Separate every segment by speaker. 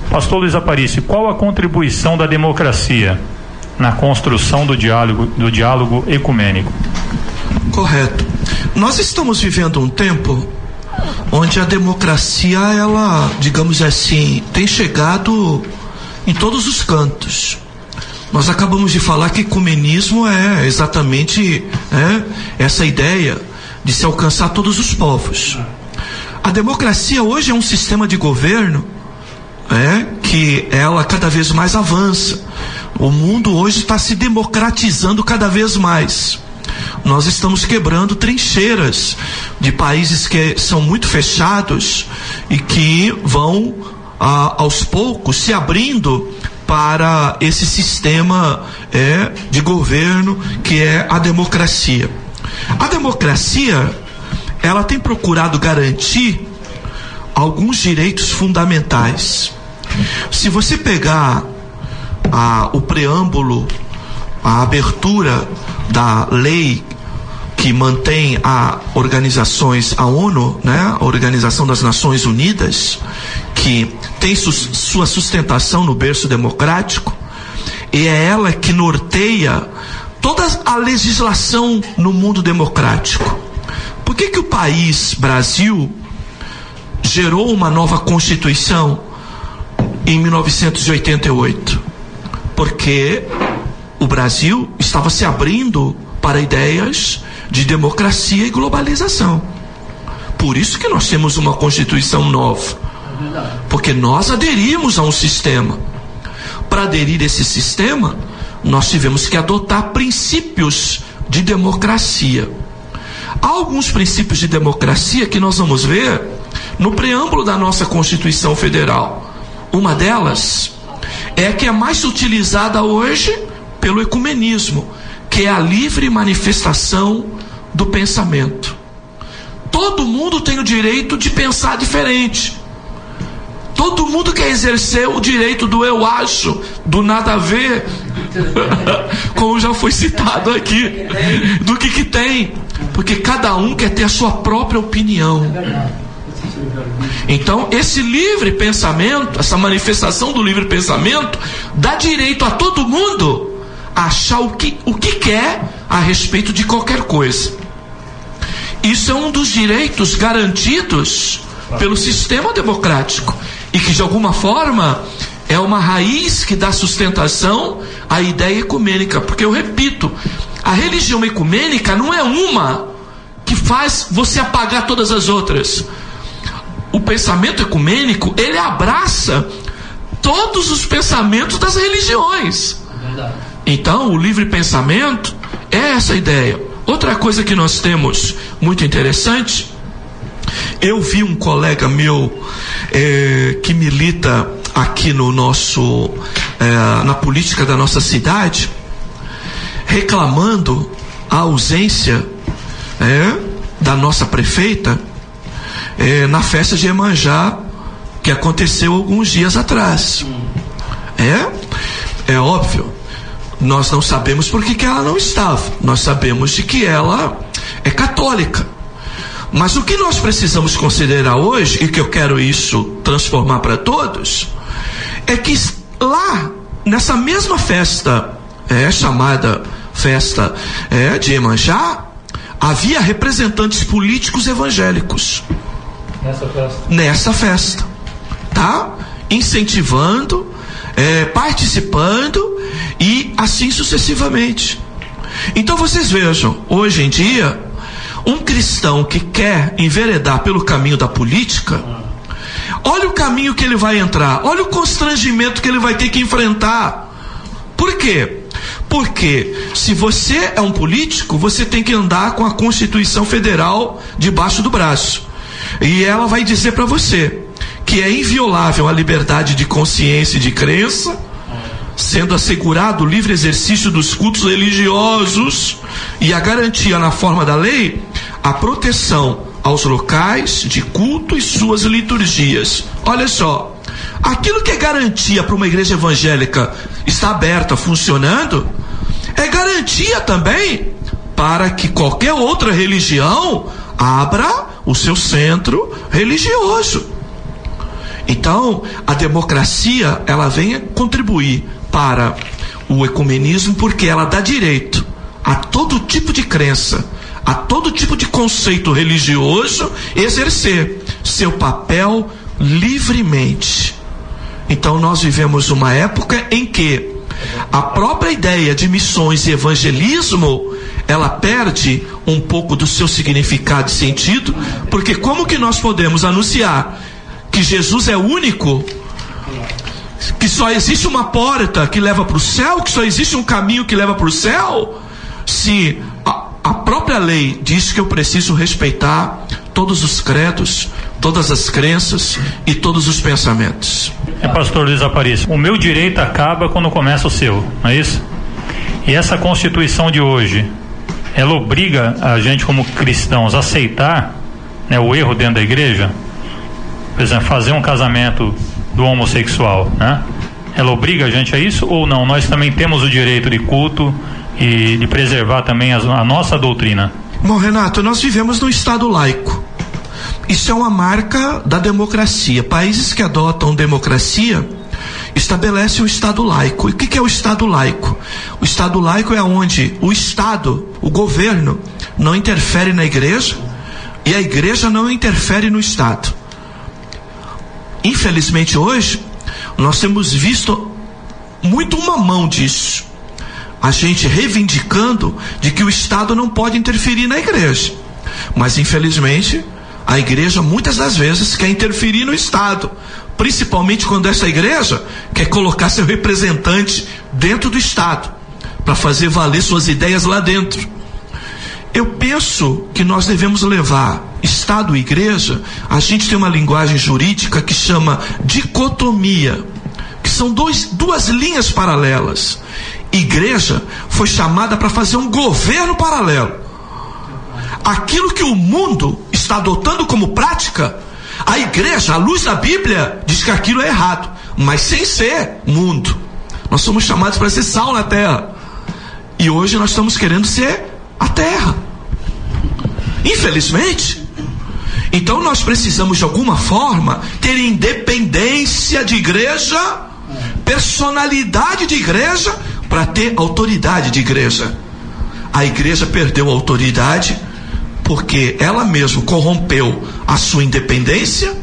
Speaker 1: Pastor Luiz Aparício, qual a contribuição da democracia na construção do diálogo ecumênico?
Speaker 2: Correto. Nós estamos vivendo um tempo onde a democracia, ela, digamos assim, tem chegado em todos os cantos. Nós acabamos de falar que ecumenismo é exatamente essa ideia de se alcançar todos os povos. A democracia hoje é um sistema de governo que ela cada vez mais avança. O mundo hoje está se democratizando cada vez mais. Nós estamos quebrando trincheiras de países que são muito fechados e que vão aos poucos se abrindo para esse sistema de governo que é a democracia. A democracia, ela tem procurado garantir alguns direitos fundamentais. Se você pegar o preâmbulo, a abertura da lei que mantém a ONU, a Organização das Nações Unidas, que tem sua sustentação no berço democrático, e é ela que norteia toda a legislação no mundo democrático. Por que o país Brasil gerou uma nova Constituição em 1988? Porque o Brasil estava se abrindo para ideias de democracia e globalização. Por isso que nós temos uma Constituição nova. Porque nós aderimos a um sistema. Para aderir a esse sistema, nós tivemos que adotar princípios de democracia. Há alguns princípios de democracia que nós vamos ver no preâmbulo da nossa Constituição Federal. Uma delas é a que é mais utilizada hoje pelo ecumenismo, que é a livre manifestação do pensamento. Todo mundo tem o direito de pensar diferente. Todo mundo quer exercer o direito do eu acho, do nada a ver, como já foi citado aqui, do que tem, porque cada um quer ter a sua própria opinião. Então, esse livre pensamento, essa manifestação do livre pensamento, dá direito a todo mundo a achar o que quer a respeito de qualquer coisa. Isso é um dos direitos garantidos pelo sistema democrático e que de alguma forma é uma raiz que dá sustentação à ideia ecumênica, porque eu repito, a religião ecumênica não é uma que faz você apagar todas as outras. O pensamento ecumênico, ele abraça todos os pensamentos das religiões. Então, o livre pensamento é essa ideia. Outra coisa que nós temos muito interessante, eu vi um colega meu que milita aqui no nosso na política da nossa cidade, reclamando a ausência da nossa prefeita na festa de Iemanjá que aconteceu alguns dias atrás. É óbvio, nós não sabemos por que ela não estava. Nós sabemos de que ela é católica. Mas o que nós precisamos considerar hoje, e que eu quero isso transformar para todos, é que lá, nessa mesma festa, chamada festa de Iemanjá, havia representantes políticos evangélicos. Nessa festa, tá? Incentivando, participando e assim sucessivamente. Então vocês vejam, hoje em dia, um cristão que quer enveredar pelo caminho da política, olha o caminho que ele vai entrar, olha o constrangimento que ele vai ter que enfrentar. Por quê? Porque se você é um político, você tem que andar com a Constituição Federal debaixo do braço. E ela vai dizer para você que é inviolável a liberdade de consciência e de crença, sendo assegurado o livre exercício dos cultos religiosos e a garantia na forma da lei, a proteção aos locais de culto e suas liturgias. Olha só, aquilo que é garantia para uma igreja evangélica estar aberta, funcionando, é garantia também para que qualquer outra religião abra o seu centro religioso. Então, a democracia, ela vem contribuir para o ecumenismo, porque ela dá direito a todo tipo de crença, a todo tipo de conceito religioso exercer seu papel livremente. Então nós vivemos uma época em que a própria ideia de missões e evangelismo, ela perde um pouco do seu significado e sentido, porque como que nós podemos anunciar que Jesus é único, que só existe uma porta que leva para o céu, que só existe um caminho que leva para o céu, se a própria lei diz que eu preciso respeitar todos os credos, todas as crenças e todos os pensamentos.
Speaker 1: Pastor Luiz Aparício, o meu direito acaba quando começa o seu, não é isso? E essa Constituição de hoje, ela obriga a gente como cristãos a aceitar, né, o erro dentro da igreja? Por exemplo, fazer um casamento do homossexual, né? Ela obriga a gente a isso ou não? Nós também temos o direito de culto e de preservar também a nossa doutrina.
Speaker 2: Bom, Renato, nós vivemos num Estado laico. Isso é uma marca da democracia. Países que adotam democracia estabelecem um Estado laico. E o que é o Estado laico? O Estado laico é onde o Estado, o governo, não interfere na igreja e a igreja não interfere no Estado. Infelizmente hoje nós temos visto muito uma mão disso, a gente reivindicando de que o Estado não pode interferir na igreja, mas infelizmente a igreja muitas das vezes quer interferir no Estado, principalmente quando essa igreja quer colocar seu representante dentro do Estado para fazer valer suas ideias lá dentro. Eu penso que nós devemos levar Estado e igreja, a gente tem uma linguagem jurídica que chama dicotomia, que são duas linhas paralelas. Igreja foi chamada para fazer um governo paralelo. Aquilo que o mundo está adotando como prática, a igreja, à luz da Bíblia, diz que aquilo é errado, mas sem ser mundo. Nós somos chamados para ser sal na terra, e hoje nós estamos querendo ser a terra, infelizmente. Então nós precisamos de alguma forma ter independência de igreja, personalidade de igreja, para ter autoridade de igreja. A igreja perdeu a autoridade porque ela mesma corrompeu a sua independência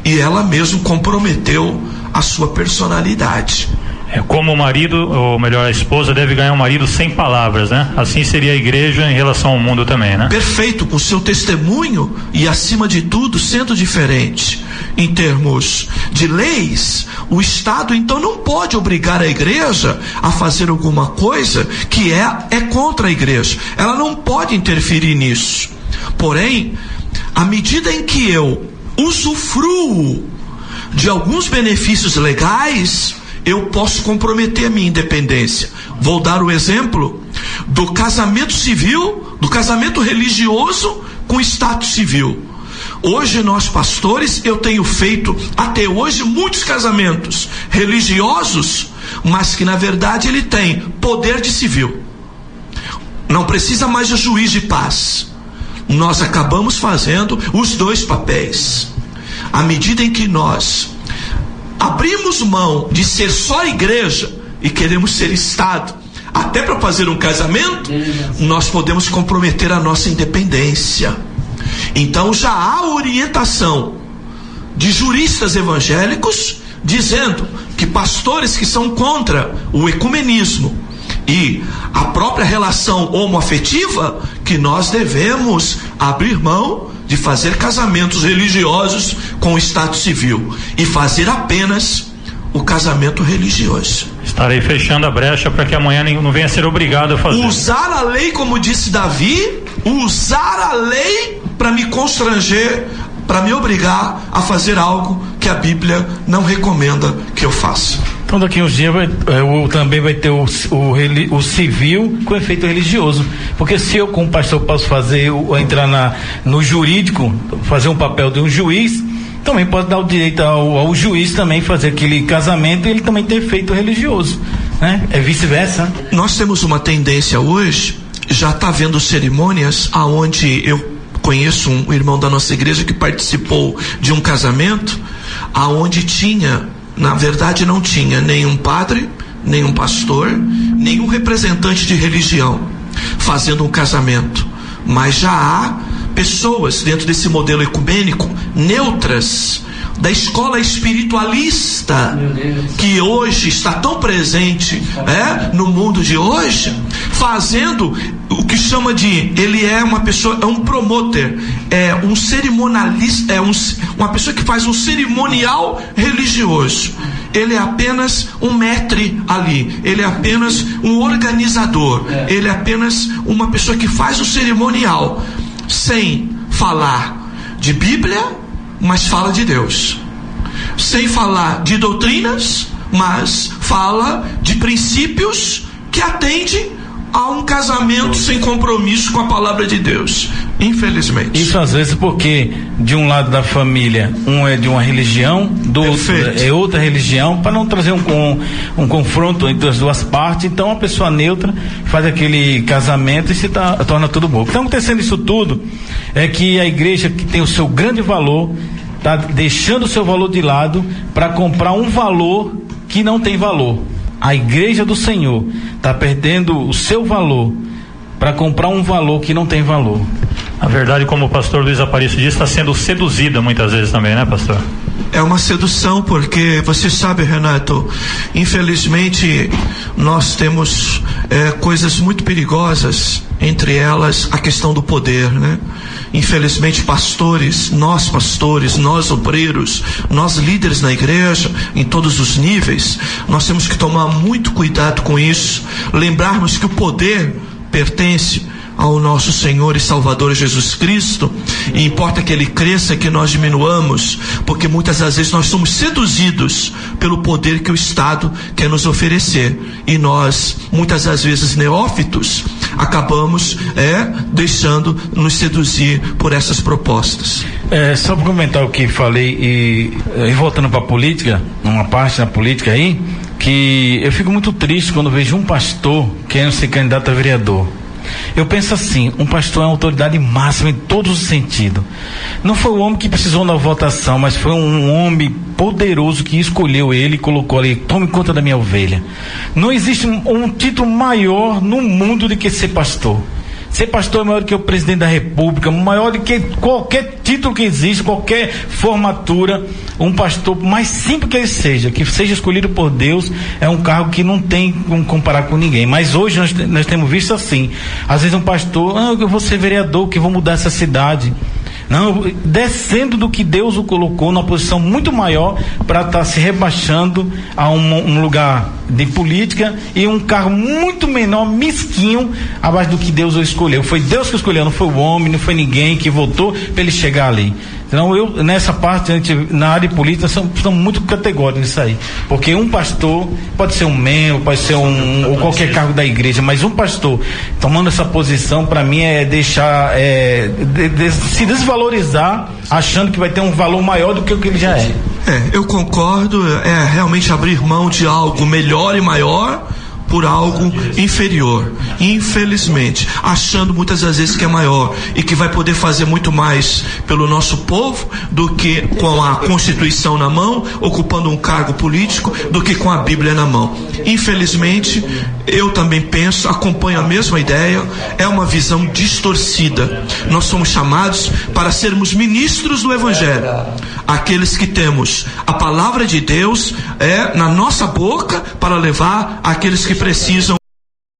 Speaker 2: e ela mesma comprometeu a sua personalidade.
Speaker 1: É como o marido, ou melhor, a esposa deve ganhar um marido sem palavras, né? Assim seria a igreja em relação ao mundo também, né?
Speaker 2: Perfeito, com seu testemunho e acima de tudo sendo diferente. Em termos de leis, o Estado então não pode obrigar a igreja a fazer alguma coisa que é contra a igreja. Ela não pode interferir nisso. Porém, à medida em que eu usufruo de alguns benefícios legais, eu posso comprometer a minha independência. Vou dar o exemplo do casamento civil, do casamento religioso com status civil. Hoje nós pastores, eu tenho feito até hoje muitos casamentos religiosos, mas que na verdade ele tem poder de civil. Não precisa mais de juiz de paz. Nós acabamos fazendo os dois papéis. À medida em que nós abrimos mão de ser só igreja e queremos ser Estado, até para fazer um casamento, nós podemos comprometer a nossa independência. Então já há orientação de juristas evangélicos dizendo que pastores que são contra o ecumenismo e a própria relação homoafetiva, que nós devemos abrir mão de fazer casamentos religiosos com o Estado civil e fazer apenas o casamento religioso.
Speaker 1: Estarei fechando a brecha para que amanhã não venha a ser obrigado a fazer.
Speaker 2: Usar a lei, como disse Davi, usar a lei para me constranger, para me obrigar a fazer algo que a Bíblia não recomenda que eu faça.
Speaker 3: Então daqui uns dias também vai ter o civil com efeito religioso, porque se eu como pastor posso entrar no jurídico, fazer um papel de um juiz, também pode dar o direito ao juiz também fazer aquele casamento e ele também ter efeito religioso, né? É vice-versa.
Speaker 2: Nós temos uma tendência hoje, já está havendo cerimônias aonde eu conheço um irmão da nossa igreja que participou de um casamento aonde tinha, na verdade não tinha nenhum padre, nenhum pastor, nenhum representante de religião fazendo um casamento, mas já há pessoas dentro desse modelo ecumênico neutras da escola espiritualista que hoje está tão presente no mundo de hoje, fazendo o que chama de, ele é uma pessoa, é um promoter, é um cerimonialista, uma pessoa que faz um cerimonial religioso. Ele é apenas um maître ali, ele é apenas um organizador, ele é apenas uma pessoa que faz o cerimonial, sem falar de Bíblia, mas fala de Deus, sem falar de doutrinas, mas fala de princípios que atende a um casamento sem compromisso com a palavra de Deus, infelizmente. Isso
Speaker 3: às vezes porque de um lado da família um é de uma religião, do outro é outra religião, para não trazer um confronto entre as duas partes. Então a pessoa neutra faz aquele casamento e se torna tudo bom. O que está acontecendo isso tudo é que a igreja, que tem o seu grande valor, está deixando o seu valor de lado para comprar um valor que não tem valor. A igreja do Senhor está perdendo o seu valor para comprar um valor que não tem valor.
Speaker 1: A verdade, como o pastor Luiz Aparício disse, está sendo seduzida muitas vezes também, né, pastor?
Speaker 2: É uma sedução, porque você sabe, Renato, infelizmente nós temos coisas muito perigosas, entre elas a questão do poder, né? Infelizmente pastores, nós obreiros, nós líderes na igreja, em todos os níveis, nós temos que tomar muito cuidado com isso, lembrarmos que o poder pertence ao nosso Senhor e Salvador Jesus Cristo, e importa que Ele cresça, que nós diminuamos, porque muitas das vezes nós somos seduzidos pelo poder que o Estado quer nos oferecer, e nós, muitas das vezes neófitos, acabamos deixando nos seduzir por essas propostas.
Speaker 3: Só para comentar o que falei e voltando para a política, uma parte da política aí, que eu fico muito triste quando vejo um pastor querendo ser candidato a vereador. Eu penso assim, um pastor é uma autoridade máxima em todos os sentidos. Não foi o homem que precisou da votação, mas foi um homem poderoso que escolheu ele e colocou ali: tome conta da minha ovelha. Não existe um título maior no mundo do que ser pastor. Ser pastor é maior do que o presidente da república, maior do que qualquer título que existe, qualquer formatura. Um pastor, mais simples que ele seja, que seja escolhido por Deus, é um cargo que não tem como comparar com ninguém. Mas hoje nós temos visto assim, às vezes um pastor: eu vou ser vereador, que vou mudar essa cidade. Não, descendo do que Deus o colocou numa posição muito maior, para estar se rebaixando a um lugar de política e um cargo muito menor, mesquinho, abaixo do que Deus o escolheu. Foi Deus que escolheu, não foi o homem, não foi ninguém que votou para ele chegar ali. Então nessa parte, na área de política, estamos muito categóricos nisso aí, porque um pastor pode ser um membro, pode ser ou qualquer cargo da igreja, mas um pastor tomando essa posição, para mim, é deixar se desvalorizar, achando que vai ter um valor maior do que o que ele já é.
Speaker 2: Eu concordo, realmente abrir mão de algo melhor e maior por algo inferior, infelizmente, achando muitas das vezes que é maior e que vai poder fazer muito mais pelo nosso povo do que com a Constituição na mão, ocupando um cargo político, do que com a Bíblia na mão. Infelizmente, eu também penso, acompanho a mesma ideia, é uma visão distorcida. Nós somos chamados para sermos ministros do Evangelho, aqueles que temos a palavra de Deus na nossa boca para levar aqueles que precisam